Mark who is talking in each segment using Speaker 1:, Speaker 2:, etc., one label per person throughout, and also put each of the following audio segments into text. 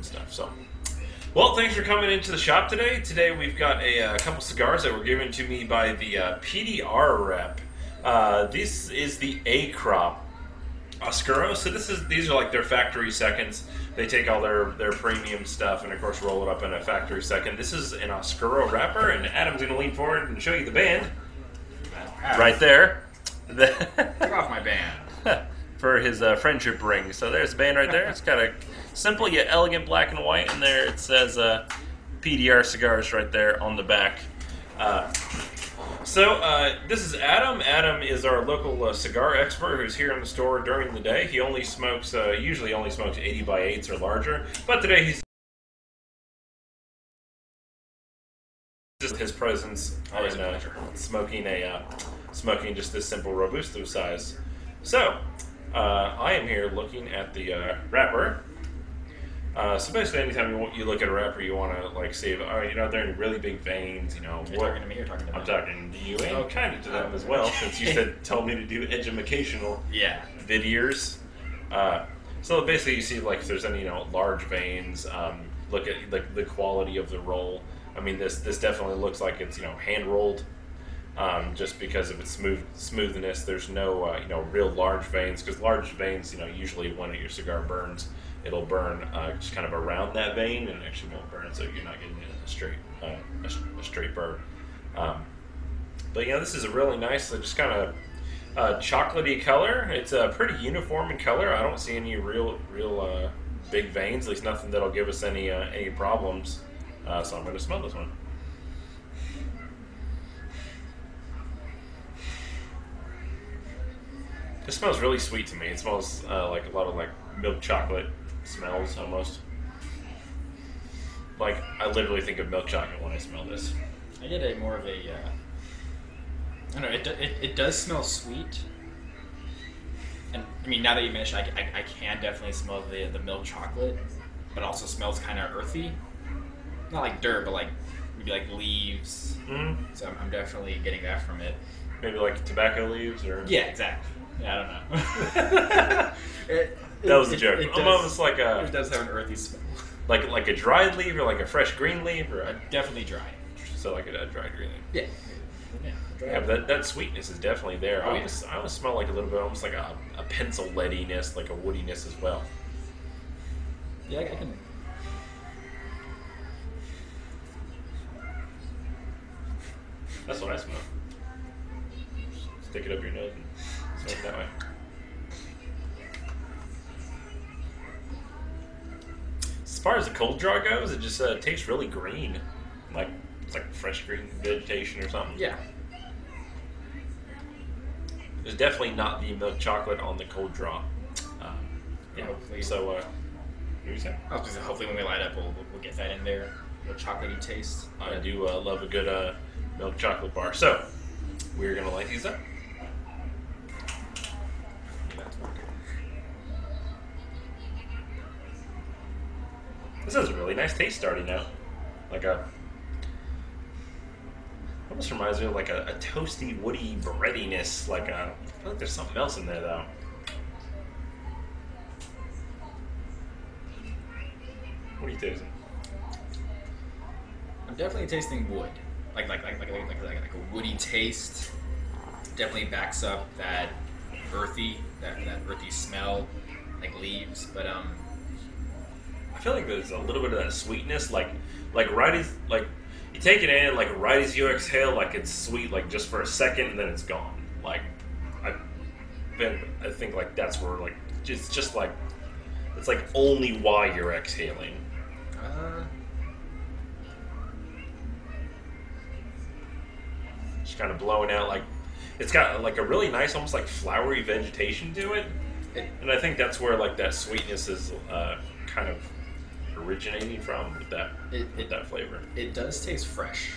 Speaker 1: stuff. So, well, thanks for coming into the shop today. Today we've got a couple cigars that were given to me by the PDR rep. This is the A crop Oscuro. So these are like their factory seconds. They take all their premium stuff and of course roll it up in a factory second. This is an Oscuro wrapper, and Adam's going to lean forward and show you the band right there.
Speaker 2: Take off my band.
Speaker 1: For his friendship ring. So there's the band right there. It's got a simple yet elegant black and white, and there it says PDR cigars right there on the back. This is Adam. Adam is our local cigar expert who's here in the store during the day. He only smokes, usually only smokes 80 by 8s or larger, but today he's just his presence in smoking just this simple Robusto size. So, I am here looking at the wrapper. So basically, anytime you look at a wrapper, you want to like see if they're in really big veins. You know,
Speaker 2: you're talking to me or talking to them?
Speaker 1: I'm talking to you and kind of to them as well, since you told me to do educational videos. So basically, you see like if there's any large veins. Look at like the quality of the roll. I mean, this definitely looks like it's hand rolled. Just because of its smoothness, there's no real large veins, because large veins, usually when your cigar burns, it'll burn just kind of around that vein and actually won't burn, so you're not getting a straight burn. But this is a really nice, just kind of chocolatey color. It's pretty uniform in color. I don't see any real big veins, at least nothing that'll give us any problems. So I'm going to smell this one. It smells really sweet to me. It smells like a lot of milk chocolate smells almost. Like I literally think of milk chocolate when I smell this.
Speaker 2: I get more of a. I don't know. It does smell sweet. And I mean, now that you mention, I can definitely smell the milk chocolate, but it also smells kind of earthy. Not like dirt, but like maybe like leaves.
Speaker 1: Mm-hmm.
Speaker 2: So I'm definitely getting that from it.
Speaker 1: Maybe like tobacco leaves or.
Speaker 2: Yeah, exactly. Yeah, I don't know.
Speaker 1: That was a joke. Almost like a.
Speaker 2: It does have an earthy smell.
Speaker 1: Like a dried leaf or like a fresh green leaf or
Speaker 2: definitely dry.
Speaker 1: So like a dried green leaf.
Speaker 2: Yeah.
Speaker 1: But that sweetness is definitely there.
Speaker 2: Oh,
Speaker 1: I always smell like a little bit, almost like a pencil leadiness, like a woodiness as well.
Speaker 2: Yeah, I can.
Speaker 1: That's what I smell. Stick it up your nose and smoke it that way. As far as the cold draw goes, it just tastes really green, like it's like fresh green vegetation or something.
Speaker 2: Yeah.
Speaker 1: There's definitely not the milk chocolate on the cold draw. Yeah.
Speaker 2: Hopefully.
Speaker 1: So, what were you saying?
Speaker 2: I was gonna say, hopefully when we light up, we'll get that in there. A chocolatey taste.
Speaker 1: I do love a good milk chocolate bar. So, we're gonna light these up. This has a really nice taste starting out. Almost reminds me of like a toasty, woody breadiness. I feel like there's something else in there though. What are you tasting?
Speaker 2: I'm definitely tasting wood. Like a woody taste. Definitely backs up that earthy smell, like leaves. But
Speaker 1: I feel like there's a little bit of that sweetness, like right as you take it in, like right as you exhale, like it's sweet, like just for a second, and then it's gone. I think like that's where just like it's like only while you're exhaling. Just kind of blowing out, like it's got like a really nice, almost like flowery vegetation to it, and I think that's where like that sweetness is kind of originating from with that flavor.
Speaker 2: It does taste fresh.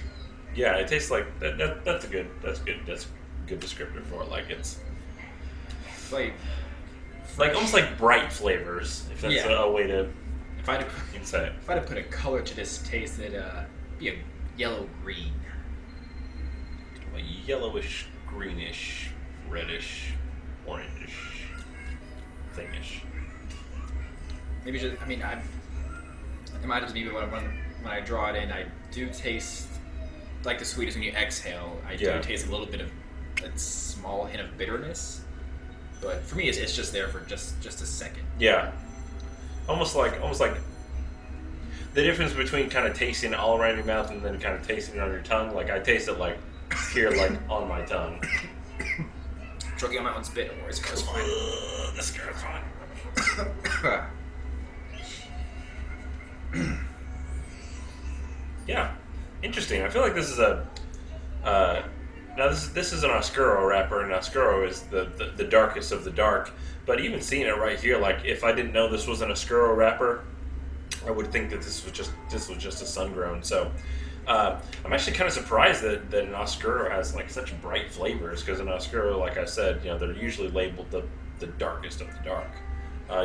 Speaker 1: Yeah, it tastes like that. That's a good descriptor for it. Like it's like almost like bright flavors. If that's a way to.
Speaker 2: If I had to put a color to this taste, it'd be a yellow green.
Speaker 1: A yellowish, greenish, reddish, orangish thingish.
Speaker 2: Maybe just. I mean, it might just be when I draw it in, I do taste like the sweetest when you exhale. I do taste a little bit of a small hint of bitterness, but for me, it's just there for just a second.
Speaker 1: Yeah, almost like the difference between kind of tasting it all around your mouth and then kind of tasting it on your tongue. Like I taste it like here, like on my tongue.
Speaker 2: Choking on my own spit, or cigar's fine.
Speaker 1: The cigar's fine. Yeah, interesting. I feel like this is a now this is an Oscuro wrapper, and Oscuro is the darkest of the dark. But even seeing it right here, like if I didn't know this was an Oscuro wrapper, I would think that this was just a sun grown. So I'm actually kind of surprised that an Oscuro has like such bright flavors, because an Oscuro, like I said, they're usually labeled the darkest of the dark.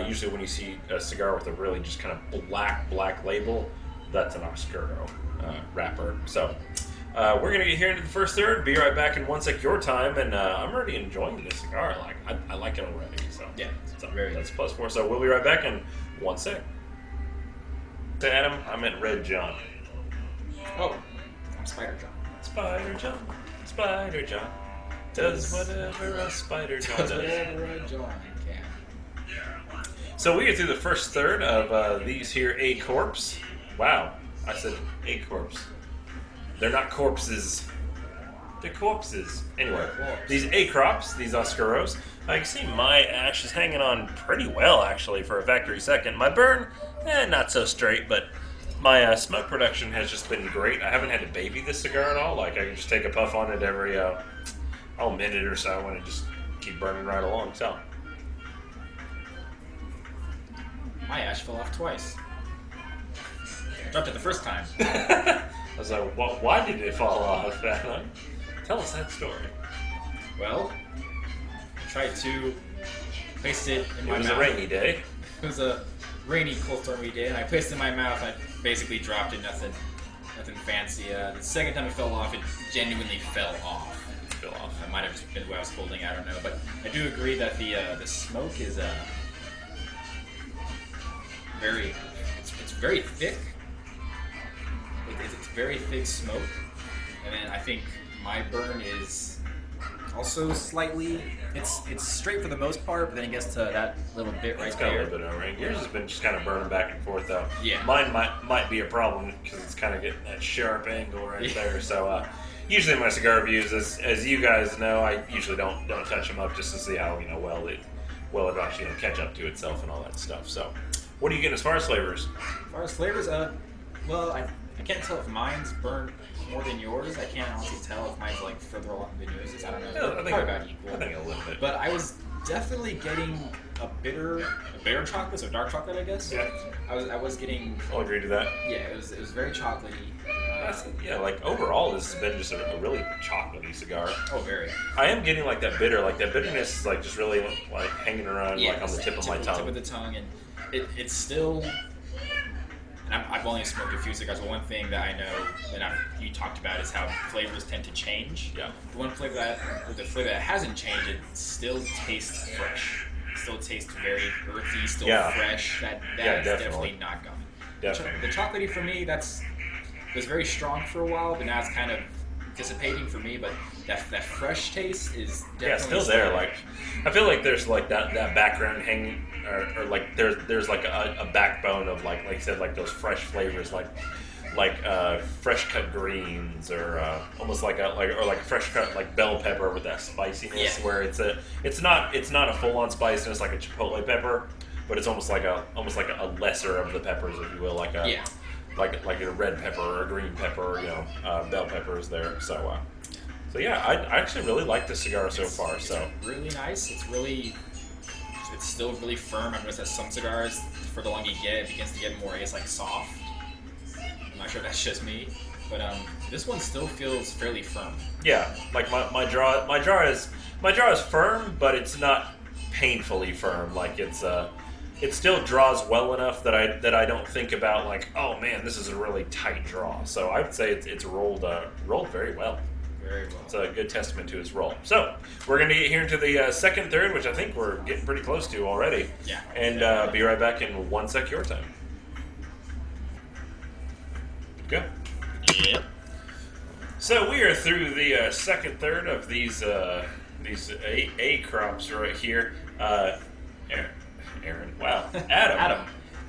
Speaker 1: Usually when you see a cigar with a really just kind of black label, that's an Oscuro wrapper. So we're going to get here into the first third. Be right back in 1 sec your time, and I'm already enjoying this cigar. Like I like it already. So
Speaker 2: yeah,
Speaker 1: that's +4. So we'll be right back in 1 sec. To Adam, I meant Red John.
Speaker 2: Oh, I'm Spider John.
Speaker 1: Spider John does whatever a Spider John does.
Speaker 2: Whatever a John can.
Speaker 1: So we get through the first third of these here A-Corps. Wow, I said A-Corps. They're not corpses. They're corpses. Anyway, these A-Crops, these Oscuros, I can see my ash is hanging on pretty well, actually, for a factory second. My burn, not so straight, but my smoke production has just been great. I haven't had to baby this cigar at all. Like, I can just take a puff on it every minute or so, and it just keep burning right along. So
Speaker 2: my ash fell off twice. I dropped it the first time.
Speaker 1: I was like, why did it fall off, Adam? Tell us that story.
Speaker 2: Well, I tried to place it in my mouth.
Speaker 1: It was a rainy day.
Speaker 2: It was a rainy, cold, stormy day, and I placed it in my mouth. I basically dropped it, nothing fancy. The second time it fell off, it genuinely fell off. It might have just been what I was holding, I don't know. But I do agree that the smoke is it's very thick. It's very thick smoke, and then I think my burn is also slightly. It's straight for the most part, but then it gets to that little bit right there.
Speaker 1: It's got a little bit of ring. Yours has been just kind of burning back and forth, though.
Speaker 2: Yeah.
Speaker 1: Mine might be a problem because it's kind of getting that sharp angle right there. So usually my cigar reviews, as you guys know, I usually don't touch them up just to see how well it actually catch up to itself and all that stuff. So, what are you getting as far as flavors?
Speaker 2: As far as flavors, well, I can't tell if mine's burned more than yours. I can't honestly tell if mine's like further along than yours is. I don't know.
Speaker 1: Yeah, I think
Speaker 2: probably about equal.
Speaker 1: I think a little bit.
Speaker 2: But I was definitely getting a bitter chocolate, so dark chocolate, I guess.
Speaker 1: Yeah.
Speaker 2: I was getting.
Speaker 1: I'll agree to that.
Speaker 2: Yeah, it was very chocolatey.
Speaker 1: Like overall, this has been just a really chocolatey cigar.
Speaker 2: Oh, very.
Speaker 1: I am getting like that bitterness is like just really like hanging around like on the tip of my tongue.
Speaker 2: Tip of the tongue, and it's still. And I've only smoked a few cigars, but one thing that I know that you talked about is how flavors tend to change.
Speaker 1: Yeah.
Speaker 2: The flavor that hasn't changed, it still tastes fresh. It still tastes very earthy, still fresh. That is definitely not gone.
Speaker 1: Definitely.
Speaker 2: The chocolatey for me, it was very strong for a while, but now it's kind of dissipating for me. But that fresh taste is definitely
Speaker 1: still there. Like I feel like there's like that background hanging. Or like there's like a backbone of like you said, like those fresh flavors, like fresh cut greens, or almost like a fresh cut like bell pepper with that spiciness, where it's not a full on spiciness like a chipotle pepper, but it's almost like a lesser of the peppers, if you will, like a red pepper or a green pepper, bell peppers there. So yeah, I actually really like this cigar so far. So
Speaker 2: really nice. It's still really firm. I've noticed that some cigars, for the longer you get, it begins to get more, I guess, like soft. I'm not sure if that's just me, but this one still feels fairly firm.
Speaker 1: Yeah, like my jaw is firm, but it's not painfully firm. Like it still draws well enough that I don't think about like, oh man, this is a really tight draw. So I would say it's rolled very well.
Speaker 2: Very well.
Speaker 1: It's a good testament to his role. So we're going to get here into the second third, which I think we're getting pretty close to already.
Speaker 2: Yeah.
Speaker 1: And be right back in 1 sec your time. Go.
Speaker 2: Yep.
Speaker 1: So we are through the second third of these A crops right here. Aaron. Wow.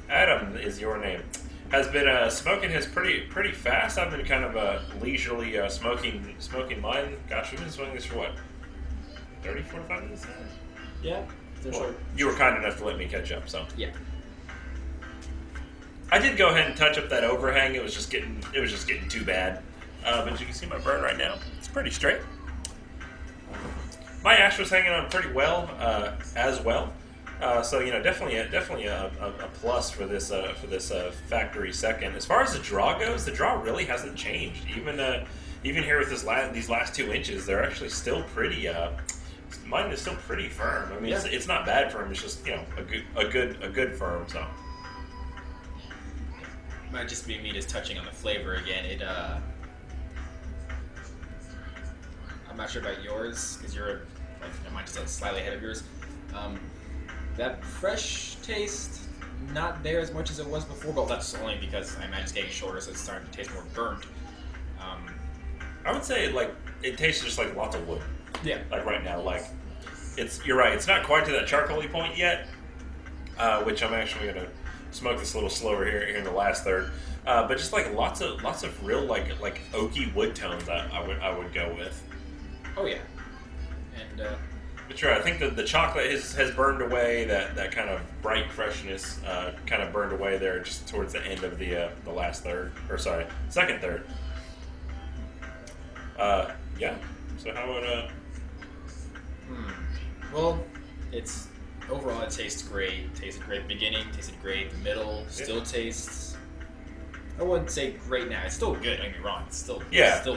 Speaker 1: Adam is your name. Has been smoking his pretty fast. I've been kind of leisurely smoking mine. Gosh, we've been smoking this for what? 30, 45 minutes now?
Speaker 2: Yeah.
Speaker 1: Well, you were kind enough to let me catch up, so.
Speaker 2: Yeah.
Speaker 1: I did go ahead and touch up that overhang. It was just getting too bad. But you can see my burn right now. It's pretty straight. My ash was hanging on pretty well as well. So definitely a plus for this factory second. As far as the draw goes, the draw really hasn't changed. Even here with these last 2 inches, they're actually still pretty. Mine is still pretty firm. I mean, it's not bad firm. It's just a good firm. So
Speaker 2: might just be me just touching on the flavor again. I'm not sure about yours because mine's just slightly ahead of yours. That fresh taste, not there as much as it was before, but that's only because I imagine it's getting shorter, so it's starting to taste more burnt.
Speaker 1: I would say it tastes just like lots of wood.
Speaker 2: Yeah.
Speaker 1: Like right now, you're right. It's not quite to that charcoaly point yet, which I'm actually gonna smoke this a little slower here in the last third. But just lots of real like oaky wood tones I would go with.
Speaker 2: Oh yeah. And
Speaker 1: but sure, I think the chocolate has burned away. That kind of bright freshness kind of burned away there just towards the end of the last third, or sorry, second third. Yeah. So how would
Speaker 2: Well, it's overall it tastes great. Tasted great beginning. Tasted great the middle. Still tastes. I wouldn't say great now. It's still good. Don't get me wrong. It's still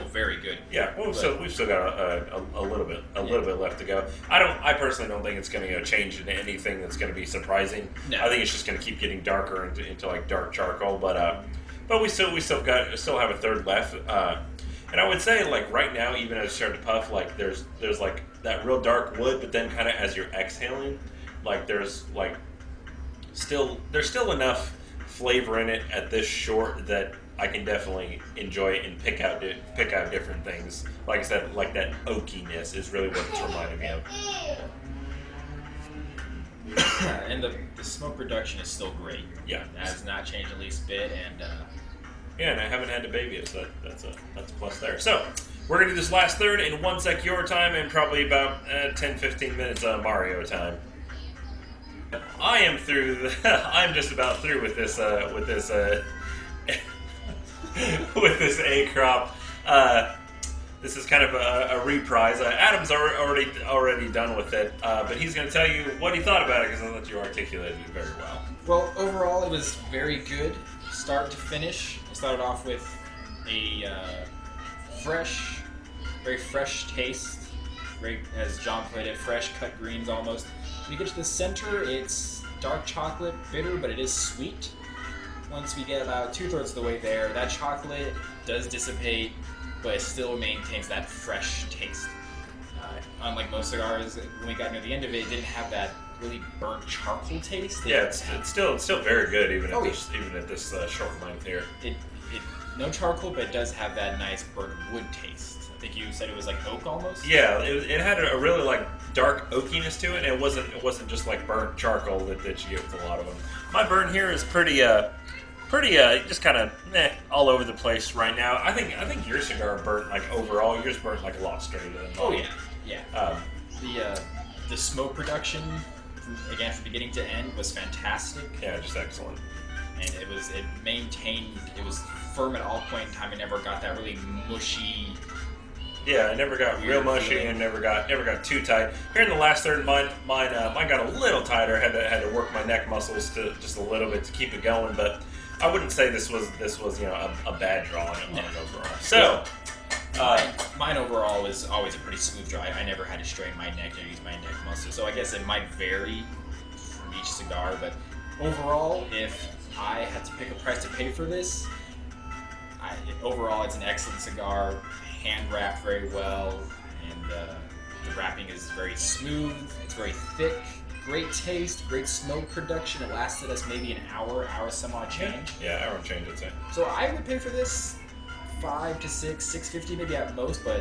Speaker 2: very good.
Speaker 1: Yeah, well, we've still got a little bit left to go. I personally don't think it's going to change into anything that's going to be surprising.
Speaker 2: No.
Speaker 1: I think it's just going to keep getting darker into like dark charcoal. But we still have a third left. And I would say right now, even as you start to puff, there's that real dark wood, but then kind of as you're exhaling, there's still enough flavor in it at this short that I can definitely enjoy it and pick out different things. Like I said, that oakiness is really what it's reminding me of.
Speaker 2: And the smoke reduction is still great.
Speaker 1: Yeah,
Speaker 2: that has not changed the least bit, and
Speaker 1: and I haven't had to baby it, so that's a plus there. So we're gonna do this last third in 1 sec your time and probably about 10-15 minutes Mario time. I am through. I'm just about through with this with this A crop. This is kind of a reprise. Adam's already done with it, but he's going to tell you what he thought about it because I thought you articulated it very well.
Speaker 2: Well, overall, it was very good, start to finish. I started off with a very fresh taste. Very, as John put it, fresh cut greens almost. When you get to the center, it's dark chocolate, bitter, but it is sweet. Once we get about 2/3 of the way there, that chocolate does dissipate, but it still maintains that fresh taste. Unlike most cigars, when we got near the end of it, it didn't have that really burnt charcoal taste.
Speaker 1: Yeah, it's still very good even at this short length here.
Speaker 2: No charcoal, but it does have that nice burnt wood taste. I think you said it was like oak almost.
Speaker 1: Yeah, it had a really dark oakiness to it, and it wasn't just burnt charcoal that you get with a lot of them. My burn here is pretty just kind of all over the place right now. I think your cigar burnt overall yours burnt a lot straighter than mine.
Speaker 2: Oh yeah. The smoke production again from beginning to end was fantastic.
Speaker 1: Yeah, just excellent.
Speaker 2: And it was firm at all point in time. It never got that really mushy.
Speaker 1: Yeah, it never got real mushy and never got too tight. Here in the last third, mine got a little tighter. Had to work my neck muscles to just a little bit to keep it going. But I wouldn't say this was a bad draw on it overall. So
Speaker 2: mine overall was always a pretty smooth draw. I never had to strain my neck or use my neck muscles. So I guess it might vary from each cigar, but overall, if I had to pick a price to pay for this, overall it's an excellent cigar. Hand wrapped very well, and the wrapping is very smooth. It's very thick. great taste, great smoke production. It lasted us maybe an hour some odd change.
Speaker 1: Yeah, hour and change, I'd say.
Speaker 2: So I would pay for this $5 to $6.50 maybe at most, but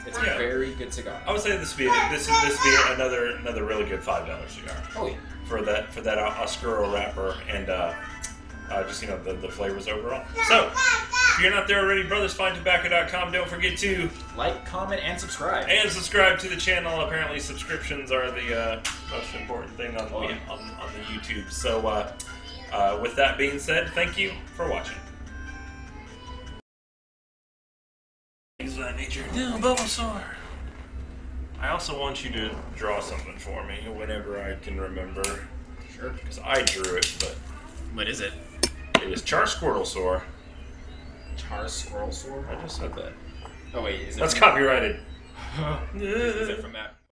Speaker 2: it's a very good cigar.
Speaker 1: I would say this would be another really good $5 cigar.
Speaker 2: Oh yeah.
Speaker 1: For that Oscuro wrapper and just the flavors overall. So if you're not there already, brothersfinetobacco.com. Don't forget to
Speaker 2: like, comment, and subscribe.
Speaker 1: And subscribe to the channel. Apparently, subscriptions are the most important thing on the YouTube. So with that being said, thank you for watching. Things of that nature. No, Bulbasaur. I also want you to draw something for me whenever I can remember.
Speaker 2: Sure.
Speaker 1: Because I drew it, but...
Speaker 2: What is it?
Speaker 1: It is Char Squirtlesaur.
Speaker 2: Char Squirtlesaur?
Speaker 1: I just said that.
Speaker 2: Oh wait, is it...
Speaker 1: That's copyrighted.
Speaker 2: Is it from that